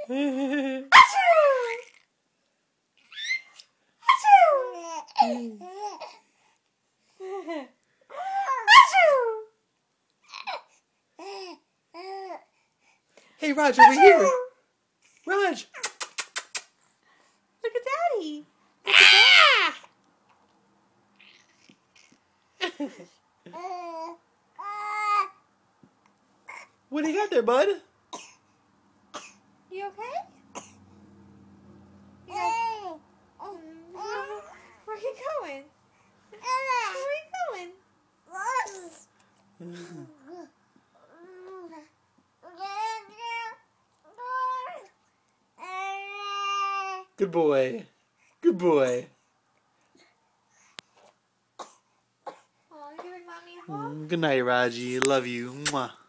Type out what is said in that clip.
Hey, Raj, over here. Raj. Look at Daddy. What do you got there, bud? You okay? Yeah. Where are you going? Where are you going? Good boy. Good boy. Oh, you giving Mommy a hug? Good night, Raji. Love you. Mwah.